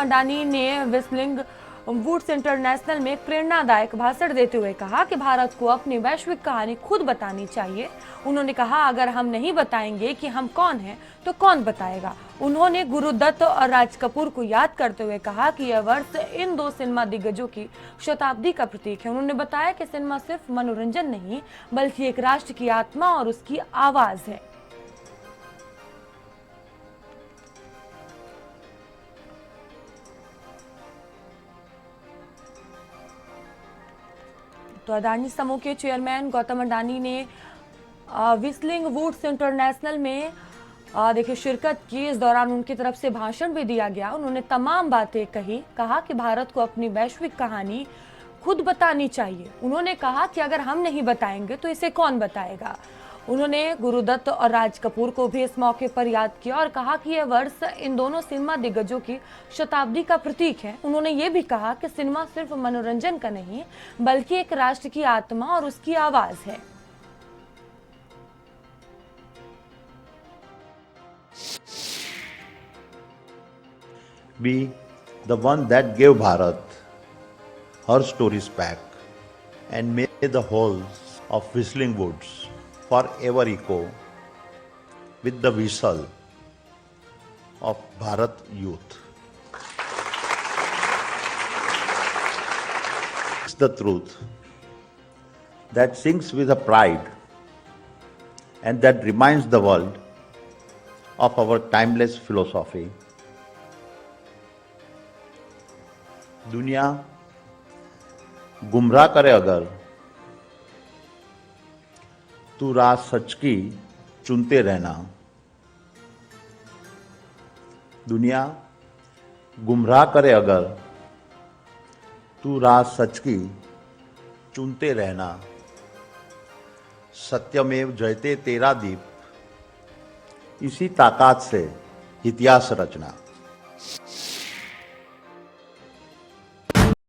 मंडानी ने whistling woods international में प्रेरणादायक भाषण देते हुए कहा कि भारत को अपनी वैश्विक कहानी खुद बतानी चाहिए। उन्होंने कहा, अगर हम नहीं बताएंगे कि हम कौन हैं तो कौन बताएगा। उन्होंने गुरुदत्त और राज कपूर को याद करते हुए कहा कि यह वर्ष इन दो सिनेमा दिग्गजों की शताब्दी का प्रतीक है। उन्होंने बताया कि सिनेमा सिर्फ मनोरंजन नहीं बल्कि एक राष्ट्र की आत्मा और उसकी आवाज है। तो अदानी समूह के चेयरमैन गौतम अडानी ने व्हिसलिंग वुड्स इंटरनेशनल में देखिए शिरकत की। इस दौरान उनकी तरफ से भाषण भी दिया गया। उन्होंने तमाम बातें कहा कि भारत को अपनी वैश्विक कहानी खुद बतानी चाहिए। उन्होंने कहा कि अगर हम नहीं बताएंगे तो इसे कौन बताएगा। उन्होंने गुरुदत्त और राज कपूर को भी इस मौके पर याद किया और कहा कि यह वर्ष इन दोनों सिनेमा दिग्गजों की शताब्दी का प्रतीक है। उन्होंने ये भी कहा कि सिनेमा सिर्फ मनोरंजन का नहीं बल्कि एक राष्ट्र की आत्मा और उसकी आवाज है। Be the one that gave Bharat her stories back and made the halls of Whistling Woods forever echo with the whistle of Bharat youth. It's the truth that sings with a pride and that reminds the world of our timeless philosophy. दुनिया गुमराह करे अगर तू राह सच की चुनते रहना। दुनिया गुमराह करे अगर तू राह सच की चुनते रहना। सत्यमेव जयते तेरा दीप, इसी ताकत से इतिहास रचना।